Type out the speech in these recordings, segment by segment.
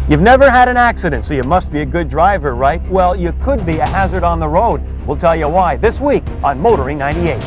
You've never had an accident, so you must be a good driver, right? Well, you could be a hazard on the road. We'll tell you why this week on Motoring 98.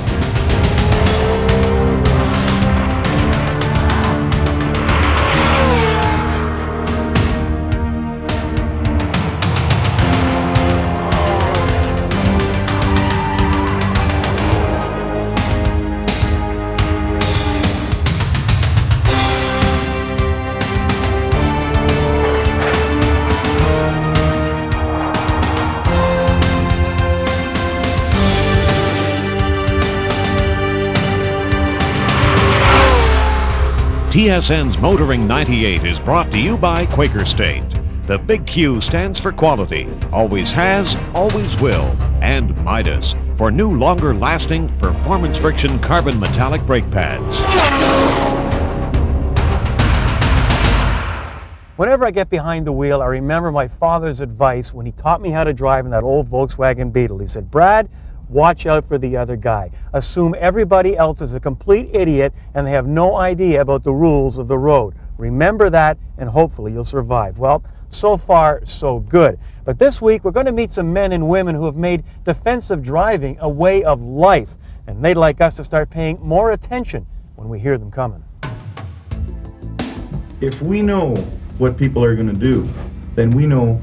TSN's Motoring 98 is brought to you by Quaker State. The big Q stands for quality, always has, always will, and Midas for new, longer-lasting, performance friction carbon metallic brake pads. Whenever I get behind the wheel, I remember my father's advice when he taught me how to drive in that old Volkswagen Beetle. He said, "Brad, watch out for the other guy. Assume everybody else is a complete idiot and they have no idea about the rules of the road. Remember that and hopefully you'll survive." Well, so far, so good. But this week, we're going to meet some men and women who have made defensive driving a way of life. And they'd like us to start paying more attention when we hear them coming. If we know what people are going to do, then we know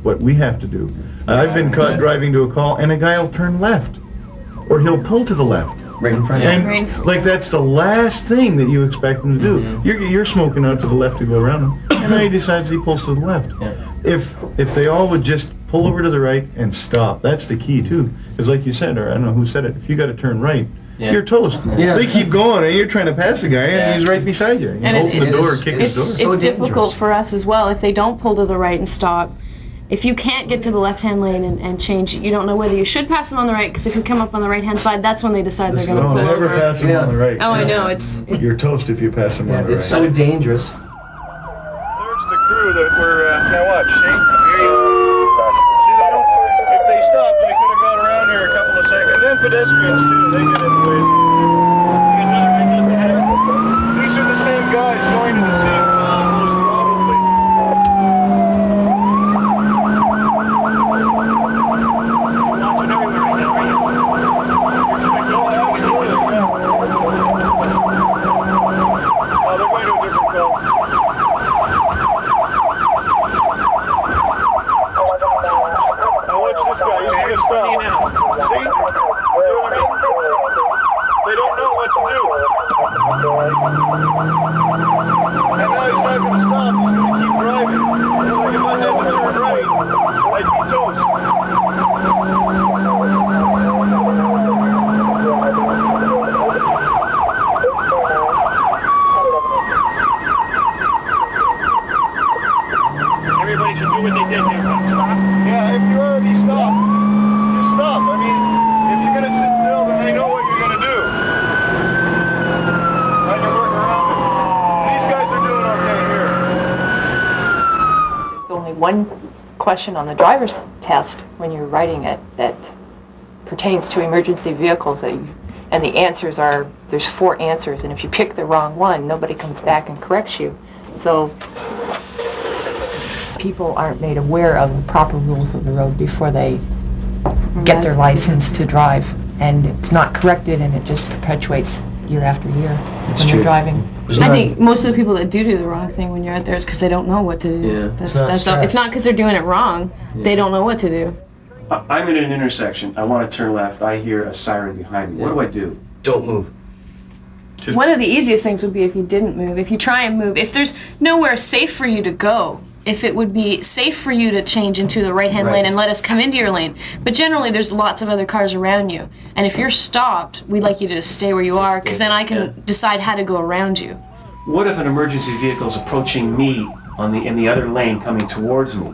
what we have to do. I've been caught driving to a call and a guy will turn left or he'll pull to the left. Right in front of you. And like that's the last thing that you expect him to do. You're smoking out to the left to go around him, and now he decides he pulls to the left. If they all would just pull over to the right and stop, that's the key too. Because like you said, or I don't know who said it, if you got to turn right, you're toast. They keep going and you're trying to pass the guy and he's right beside you. You open the door, kick his door. It's difficult for us as well if they don't pull to the right and stop. If you can't get to the left-hand lane and change, you don't know whether you should pass them on the right, because if you come up on the right-hand side, that's when they decide they're going to pull over. Never pass them on the right. Oh, I know. You're toast if you pass them on the right. It's so dangerous. There's the crew that we're, now watch, see? Here you see, they don't, if they stopped, they could have got around here a couple of seconds. And pedestrians too, they get in the way. These are the same guys going to the same cause, probably. One question on the driver's test when you're writing it that pertains to emergency vehicles, and the answers are, there's 4 answers, and if you pick the wrong one, nobody comes back and corrects you. So people aren't made aware of the proper rules of the road before they get their license to drive, and it's not corrected, and it just perpetuates year after year when you're driving. I think most of the people that do the wrong thing when you're out there is because they don't know what to do. Yeah. That's all. It's not because they're doing it wrong. Yeah. They don't know what to do. I'm in an intersection. I want to turn left. I hear a siren behind me. What do I do? Don't move. One of the easiest things would be if you didn't move. If you try and move, if there's nowhere safe for you to go, if it would be safe for you to change into the right-hand lane and let us come into your lane. But generally, there's lots of other cars around you. And if you're stopped, we'd like you to just stay where you are, because then I can decide how to go around you. What if an emergency vehicle is approaching me in the other lane coming towards me?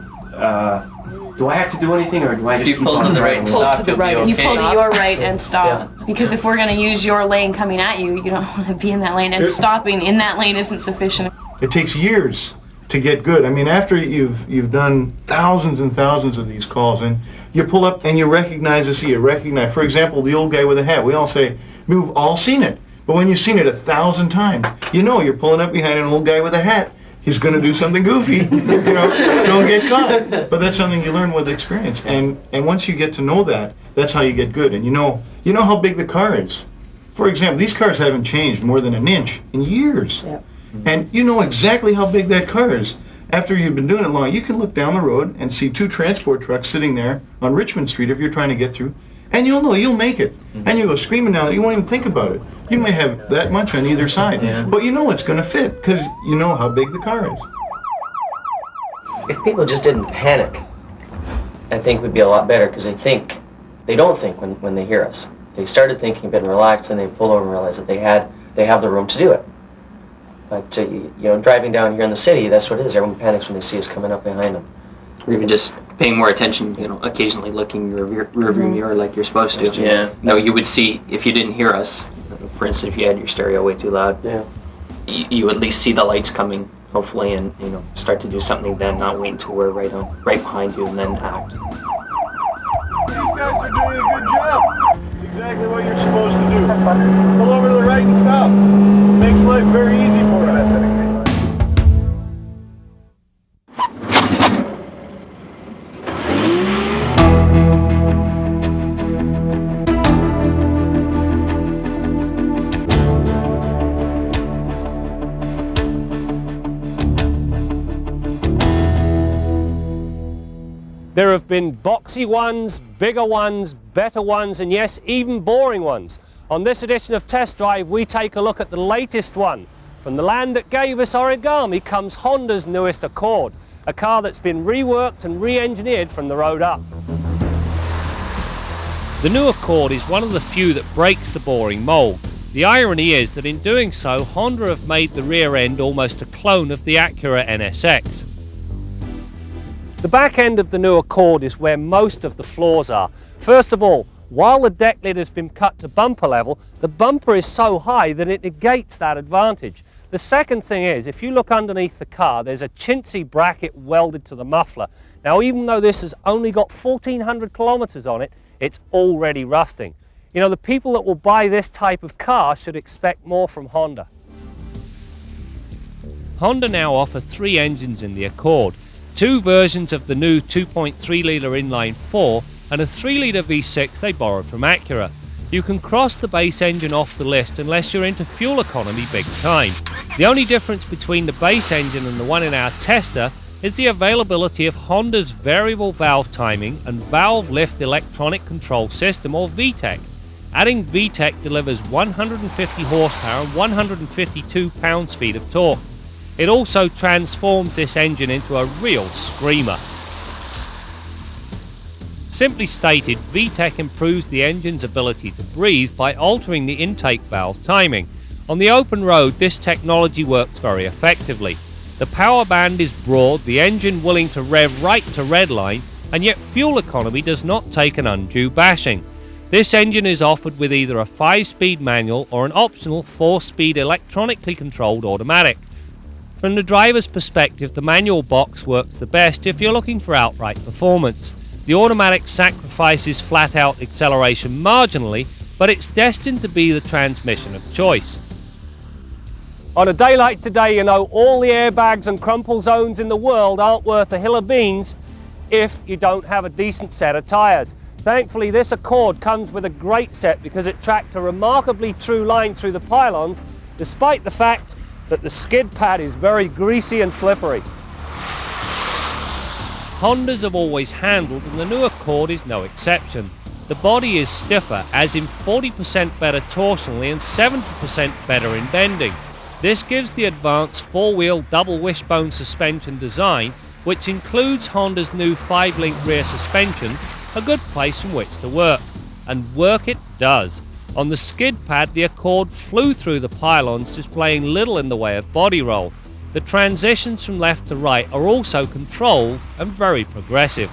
Do I have to do anything, or do I just keep on to the right and stop, to the right. You pull to your right and stop. Because if we're going to use your lane coming at you, you don't want to be in that lane, and stopping in that lane isn't sufficient. It takes years to get good. I mean, after you've done thousands and thousands of these calls, and you pull up and you recognize the sea. You recognize, for example, the old guy with a hat. We all say, we've all seen it. But when you've seen it 1,000 times, you know you're pulling up behind an old guy with a hat. he's going to do something goofy. Don't get caught. But that's something you learn with experience. And once you get to know that, that's how you get good. And you know how big the car is. For example, these cars haven't changed more than an inch in years. Yeah. And you know exactly how big that car is. After you've been doing it long, you can look down the road and see 2 transport trucks sitting there on Richmond Street if you're trying to get through, and you'll know you'll make it. And you go screaming down there, you won't even think about it. You may have that much on either side, but you know it's going to fit because you know how big the car is. If people just didn't panic, I think we'd be a lot better, because they don't think when they hear us. If they started thinking a bit and relaxed, and they pull over and realize that they have the room to do it. But driving down here in the city, that's what it is. Everyone panics when they see us coming up behind them. Or even just paying more attention, occasionally looking in your rearview mirror like you're supposed to. Yeah. You would see, if you didn't hear us, for instance, if you had your stereo way too loud, you at least see the lights coming, hopefully, and start to do something then, not wait until we're right behind you and then act. These guys are doing a good job. It's exactly what you're supposed to do. Pull over to the right and stop. Makes life very easy for us. There have been boxy ones, bigger ones, better ones, and yes, even boring ones. On this edition of Test Drive, we take a look at the latest one. From the land that gave us origami comes Honda's newest Accord, a car that's been reworked and re-engineered from the road up. The new Accord is one of the few that breaks the boring mould. The irony is that in doing so, Honda have made the rear end almost a clone of the Acura NSX. The back end of the new Accord is where most of the flaws are. First of all, while the deck lid has been cut to bumper level, the bumper is so high that it negates that advantage. The second thing is, if you look underneath the car, there's a chintzy bracket welded to the muffler. Now, even though this has only got 1,400 kilometers on it, it's already rusting. The people that will buy this type of car should expect more from Honda. Honda now offer 3 engines in the Accord. 2 versions of the new 2.3-litre inline-4 and a 3-litre V6 they borrowed from Acura. You can cross the base engine off the list unless you're into fuel economy big time. The only difference between the base engine and the one in our tester is the availability of Honda's variable valve timing and valve lift electronic control system, or VTEC. Adding VTEC delivers 150 horsepower and 152 pounds-feet of torque. It also transforms this engine into a real screamer. Simply stated, VTEC improves the engine's ability to breathe by altering the intake valve timing. On the open road, this technology works very effectively. The power band is broad, the engine willing to rev right to redline, and yet fuel economy does not take an undue bashing. This engine is offered with either a 5-speed manual or an optional 4-speed electronically controlled automatic. From the driver's perspective, the manual box works the best if you're looking for outright performance. The automatic sacrifices flat-out acceleration marginally, but it's destined to be the transmission of choice. On a day like today, all the airbags and crumple zones in the world aren't worth a hill of beans if you don't have a decent set of tyres. Thankfully, this Accord comes with a great set because it tracked a remarkably true line through the pylons, despite the fact that the skid pad is very greasy and slippery. Hondas have always handled, and the new Accord is no exception. The body is stiffer, as in 40% better torsionally and 70% better in bending. This gives the advanced 4-wheel double wishbone suspension design, which includes Honda's new 5-link rear suspension, a good place from which to work. And work it does. On the skid pad, the Accord flew through the pylons, displaying little in the way of body roll. The transitions from left to right are also controlled and very progressive.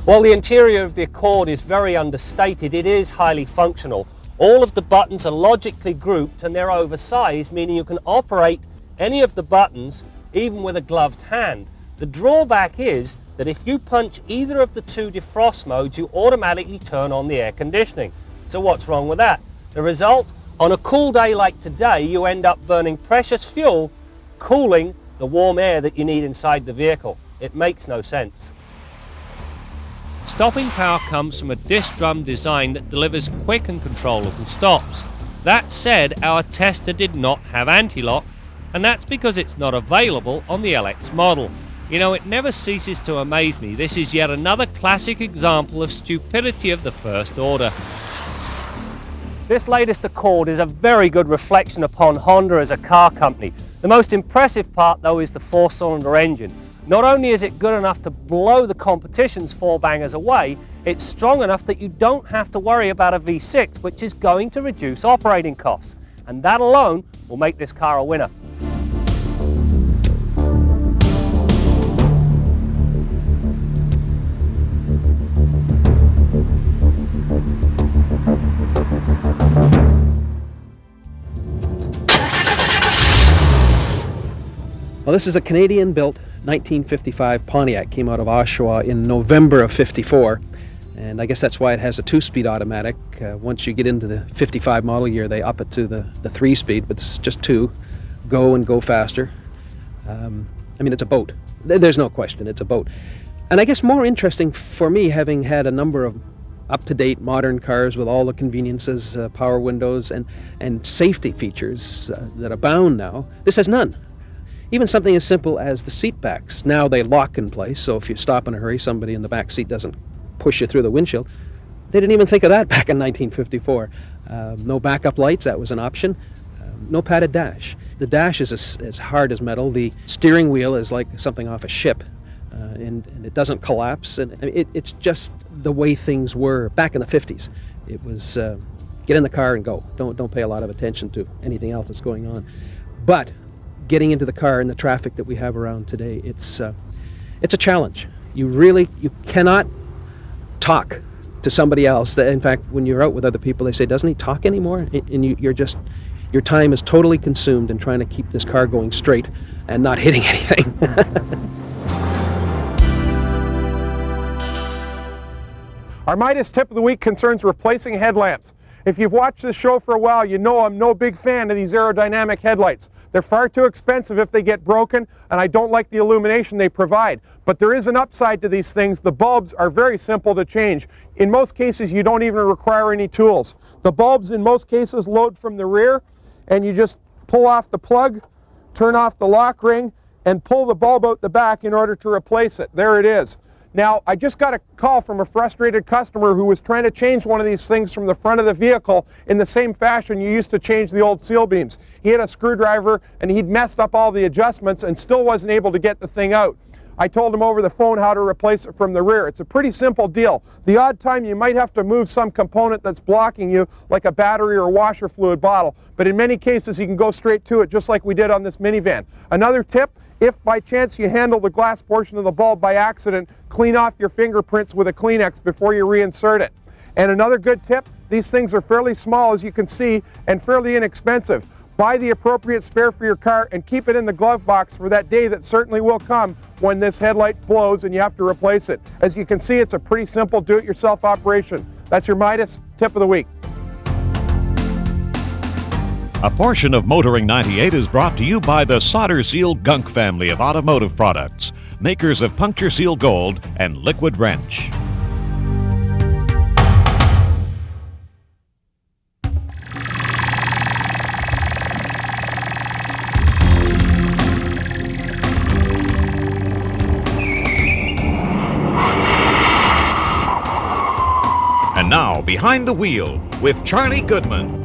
While the interior of the Accord is very understated, it is highly functional. All of the buttons are logically grouped and they're oversized, meaning you can operate any of the buttons even with a gloved hand. The drawback is that if you punch either of the 2 defrost modes, you automatically turn on the air conditioning. So what's wrong with that? The result, on a cool day like today, you end up burning precious fuel cooling the warm air that you need inside the vehicle. It makes no sense. Stopping power comes from a disc drum design that delivers quick and controllable stops. That said, our tester did not have anti-lock, and that's because it's not available on the LX model. You know, it never ceases to amaze me. This is yet another classic example of stupidity of the first order. This latest Accord is a very good reflection upon Honda as a car company. The most impressive part, though, is the 4-cylinder engine. Not only is it good enough to blow the competition's 4-bangers away, it's strong enough that you don't have to worry about a V6, which is going to reduce operating costs. And that alone will make this car a winner. Well, this is a Canadian-built 1955 Pontiac. Came out of Oshawa in November of '54, and I guess that's why it has a 2-speed automatic. Once you get into the '55 model year, they up it to the 3-speed, but this is just 2. Go faster. I mean, it's a boat. There's no question, it's a boat. And I guess more interesting for me, having had a number of up-to-date modern cars with all the conveniences, power windows, and safety features that abound now, this has none. Even something as simple as the seat backs. Now they lock in place, so if you stop in a hurry, somebody in the back seat doesn't push you through the windshield. They didn't even think of that back in 1954. No backup lights, that was an option. No padded dash. The dash is as hard as metal. The steering wheel is like something off a ship, and it doesn't collapse. And I mean, it's just the way things were back in the 50s. It was get in the car and go. Don't pay a lot of attention to anything else that's going on. But getting into the car in the traffic that we have around today, it's a challenge. You cannot talk to somebody else. In fact, when you're out with other people, they say, "Doesn't he talk anymore?" And your time is totally consumed in trying to keep this car going straight and not hitting anything. Our Midas tip of the week concerns replacing headlamps. If you've watched this show for a while, you know I'm no big fan of these aerodynamic headlights. They're far too expensive if they get broken, and I don't like the illumination they provide. But there is an upside to these things. The bulbs are very simple to change. In most cases, you don't even require any tools. The bulbs, in most cases, load from the rear, and you just pull off the plug, turn off the lock ring, and pull the bulb out the back in order to replace it. There it is. Now, I just got a call from a frustrated customer who was trying to change one of these things from the front of the vehicle in the same fashion you used to change the old seal beams. He had a screwdriver and he'd messed up all the adjustments and still wasn't able to get the thing out. I told him over the phone how to replace it from the rear. It's a pretty simple deal. The odd time you might have to move some component that's blocking you, like a battery or washer fluid bottle, but in many cases you can go straight to it, just like we did on this minivan. Another tip: if by chance you handle the glass portion of the bulb by accident, clean off your fingerprints with a Kleenex before you reinsert it. And another good tip: these things are fairly small, as you can see, and fairly inexpensive. Buy the appropriate spare for your car and keep it in the glove box for that day that certainly will come when this headlight blows and you have to replace it. As you can see, it's a pretty simple do-it-yourself operation. That's your Midas tip of the week. A portion of Motoring 98 is brought to you by the Solder Seal Gunk family of automotive products, makers of Puncture Seal Gold and Liquid Wrench. And now, Behind the Wheel with Charlie Goodman.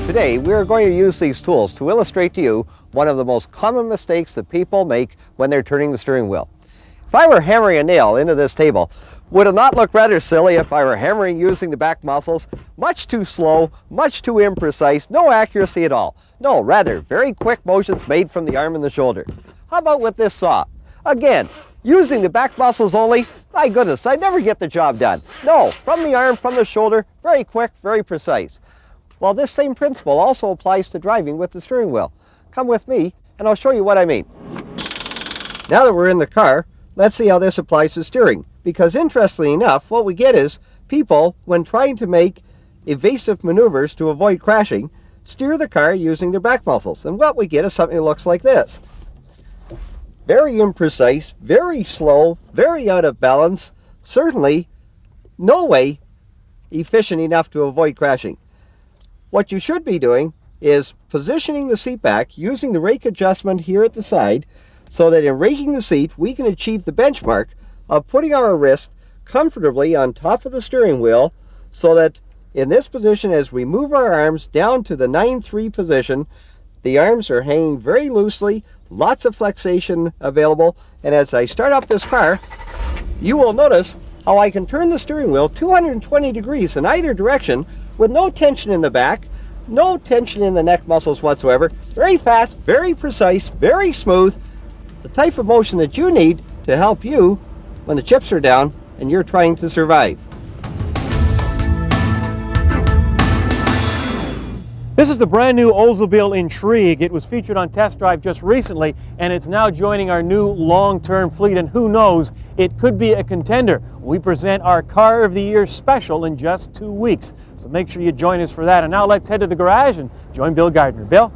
Today, we are going to use these tools to illustrate to you one of the most common mistakes that people make when they're turning the steering wheel. If I were hammering a nail into this table, would it not look rather silly if I were hammering using the back muscles? Much too slow, much too imprecise, no accuracy at all. No, rather, very quick motions made from the arm and the shoulder. How about with this saw? Again, using the back muscles only, my goodness, I never get the job done. No, from the arm, from the shoulder, very quick, very precise. Well, this same principle also applies to driving with the steering wheel. Come with me, and I'll show you what I mean. Now that we're in the car, let's see how this applies to steering. Because interestingly enough, what we get is people, when trying to make evasive maneuvers to avoid crashing, steer the car using their back muscles. And what we get is something that looks like this. Very imprecise, very slow, very out of balance, certainly no way efficient enough to avoid crashing. What you should be doing is positioning the seat back using the rake adjustment here at the side, so that in raking the seat we can achieve the benchmark of putting our wrist comfortably on top of the steering wheel, so that in this position, as we move our arms down to the 9-3 position, the arms are hanging very loosely, lots of flexation available, and as I start up this car, you will notice how I can turn the steering wheel 220 degrees in either direction with no tension in the back, no tension in the neck muscles whatsoever. Very fast, very precise, very smooth, the type of motion that you need to help you when the chips are down and you're trying to survive. This is the brand new Oldsmobile Intrigue. It was featured on Test Drive just recently, and it's now joining our new long-term fleet, and who knows, it could be a contender. We present our Car of the Year special in just 2 weeks, so make sure you join us for that. And now let's head to the garage and join Bill Gardner. Bill?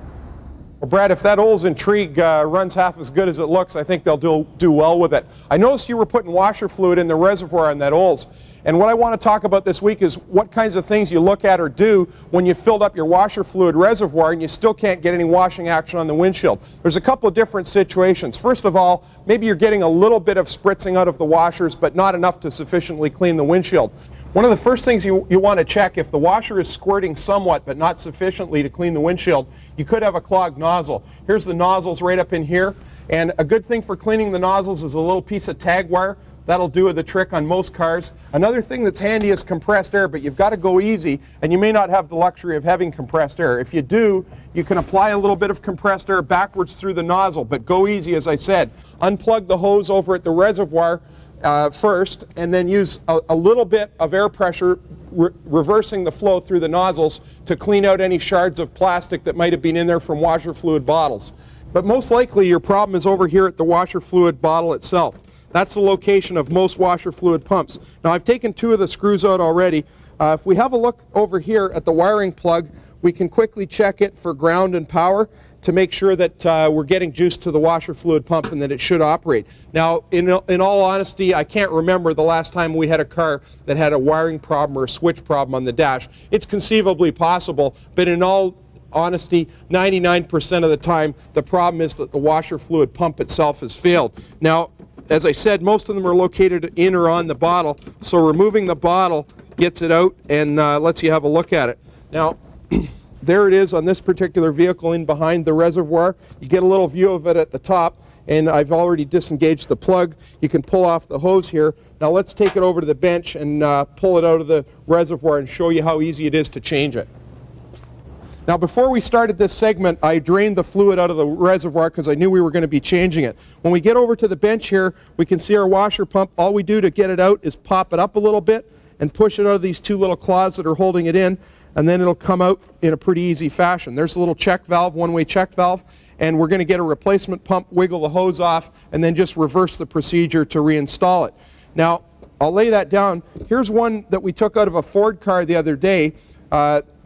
Well, Brad, if that Olds Intrigue runs half as good as it looks, I think they'll do well with it. I noticed you were putting washer fluid in the reservoir on that Olds. And what I want to talk about this week is what kinds of things you look at or do when you filled up your washer fluid reservoir and you still can't get any washing action on the windshield. There's a couple of different situations. First of all, maybe you're getting a little bit of spritzing out of the washers, but not enough to sufficiently clean the windshield. One of the first things you want to check, if the washer is squirting somewhat but not sufficiently to clean the windshield, you could have a clogged nozzle. Here's the nozzles right up in here, and a good thing for cleaning the nozzles is a little piece of tag wire. That'll do the trick on most cars. Another thing that's handy is compressed air, but you've got to go easy, and you may not have the luxury of having compressed air. If you do, you can apply a little bit of compressed air backwards through the nozzle, but go easy, as I said. Unplug the hose over at the reservoir first, and then use a little bit of air pressure, reversing the flow through the nozzles to clean out any shards of plastic that might have been in there from washer fluid bottles. But most likely your problem is over here at the washer fluid bottle itself. That's the location of most washer fluid pumps. Now, I've taken 2 of the screws out already. If we have a look over here at the wiring plug, we can quickly check it for ground and power to make sure that we're getting juice to the washer fluid pump and that it should operate. Now, in all honesty, I can't remember the last time we had a car that had a wiring problem or a switch problem on the dash. It's conceivably possible, but in all honesty, 99% of the time, the problem is that the washer fluid pump itself has failed. Now, as I said, most of them are located in or on the bottle, so removing the bottle gets it out and lets you have a look at it. Now, there it is on this particular vehicle in behind the reservoir. You get a little view of it at the top, and I've already disengaged the plug. You can pull off the hose here. Now let's take it over to the bench and pull it out of the reservoir and show you how easy it is to change it. Now, before we started this segment, I drained the fluid out of the reservoir because I knew we were going to be changing it. When we get over to the bench here, we can see our washer pump. All we do to get it out is pop it up a little bit and push it out of these 2 little claws that are holding it in, and then it'll come out in a pretty easy fashion. There's a little check valve, one-way check valve, and we're going to get a replacement pump, wiggle the hose off, and then just reverse the procedure to reinstall it. Now, I'll lay that down. Here's one that we took out of a Ford car the other day.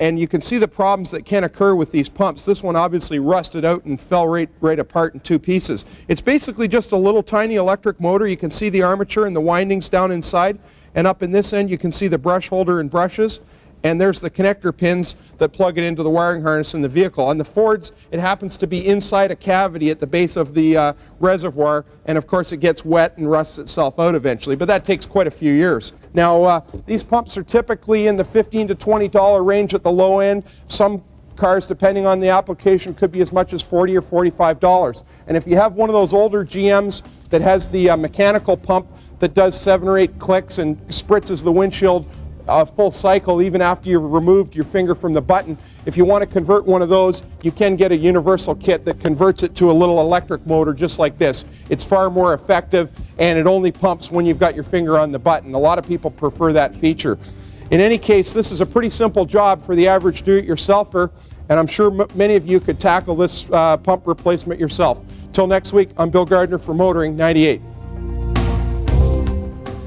And you can see the problems that can occur with these pumps. This one obviously rusted out and fell right apart in 2 pieces. It's basically just a little tiny electric motor. You can see the armature and the windings down inside, and up in this end you can see the brush holder and brushes, and there's the connector pins that plug it into the wiring harness in the vehicle. On the Fords, it happens to be inside a cavity at the base of the reservoir, and of course it gets wet and rusts itself out eventually, but that takes quite a few years. Now, these pumps are typically in the $15 to $20 range at the low end. Some cars, depending on the application, could be as much as $40 or $45. And if you have one of those older GMs that has the mechanical pump that does 7 or 8 clicks and spritzes the windshield a full cycle even after you've removed your finger from the button, if you want to convert one of those, you can get a universal kit that converts it to a little electric motor just like this. It's far more effective, and it only pumps when you've got your finger on the button. A lot of people prefer that feature. In any case, this is a pretty simple job for the average do-it-yourselfer, and I'm sure many of you could tackle this pump replacement yourself. Till next week, I'm Bill Gardner for Motoring 98.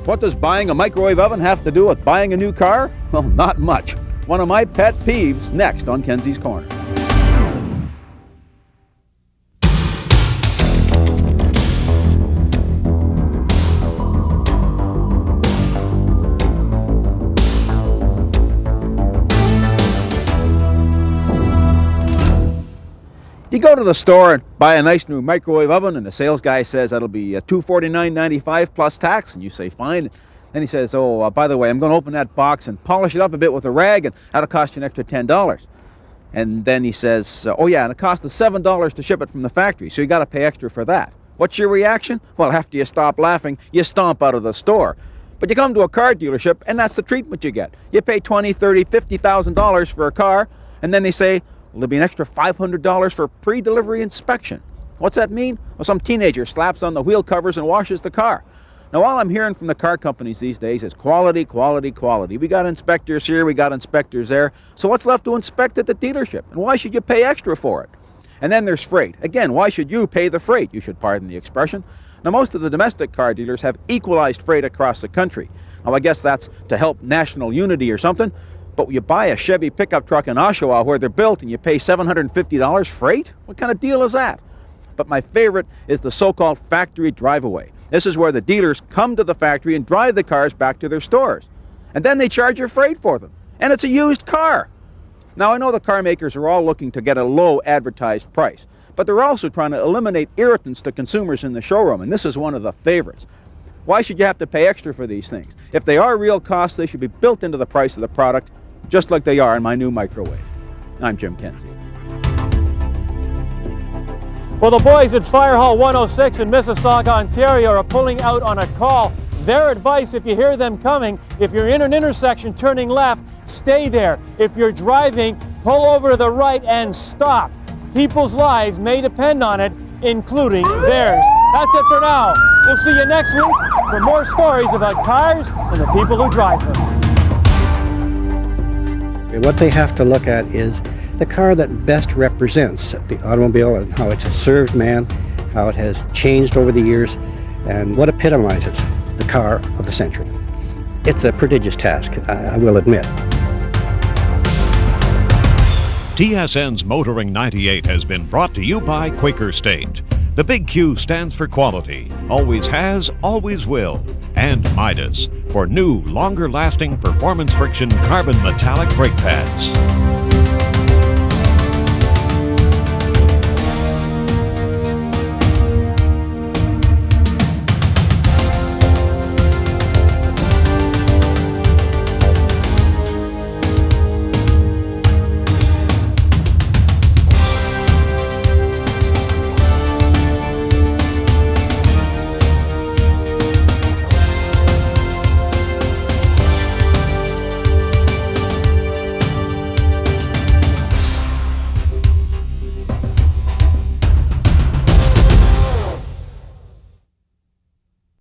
What does buying a microwave oven have to do with buying a new car? Well, not much. One of my pet peeves next on Kenzie's Corner. go to the store and buy a nice new microwave oven, and the sales guy says that'll be $249.95 plus tax, and you say fine. Then he says, oh, by the way, I'm going to open that box and polish it up a bit with a rag, and that'll cost you an extra $10. And then he says, oh yeah, and it costs us $7 to ship it from the factory, so you got to pay extra for that. What's your reaction? Well, after you stop laughing, you stomp out of the store. But you come to a car dealership, and that's the treatment you get. You pay $20, $30, $50,000 for a car, and then they say, well, there'll be an extra $500 for pre-delivery inspection. What's that mean? Well, some teenager slaps on the wheel covers and washes the car. Now, all I'm hearing from the car companies these days is quality, quality, quality. We got inspectors here, we got inspectors there. So what's left to inspect at the dealership? And why should you pay extra for it? And then there's freight. Again, why should you pay the freight? You should pardon the expression. Now, most of the domestic car dealers have equalized freight across the country. Now, I guess that's to help national unity or something. But you buy a Chevy pickup truck in Oshawa where they're built and you pay $750 freight? What kind of deal is that? But my favorite is the so-called factory drive-away. This is where the dealers come to the factory and drive the cars back to their stores. And then they charge you freight for them. And it's a used car. Now, I know the car makers are all looking to get a low advertised price, but they're also trying to eliminate irritants to consumers in the showroom, and this is one of the favorites. Why should you have to pay extra for these things? If they are real costs, they should be built into the price of the product, just like they are in my new microwave. I'm Jim Kenzie. Well, the boys at Fire Hall 106 in Mississauga, Ontario are pulling out on a call. Their advice, if you hear them coming, if you're in an intersection turning left, stay there. If you're driving, pull over to the right and stop. People's lives may depend on it, including theirs. That's it for now. We'll see you next week for more stories about cars and the people who drive them. What they have to look at is the car that best represents the automobile and how it has served man, how it has changed over the years, and what epitomizes the car of the century. It's a prodigious task, I will admit. TSN's Motoring 98 has been brought to you by Quaker State. The big Q stands for quality, always has, always will, and Midas for new, longer-lasting performance friction carbon metallic brake pads.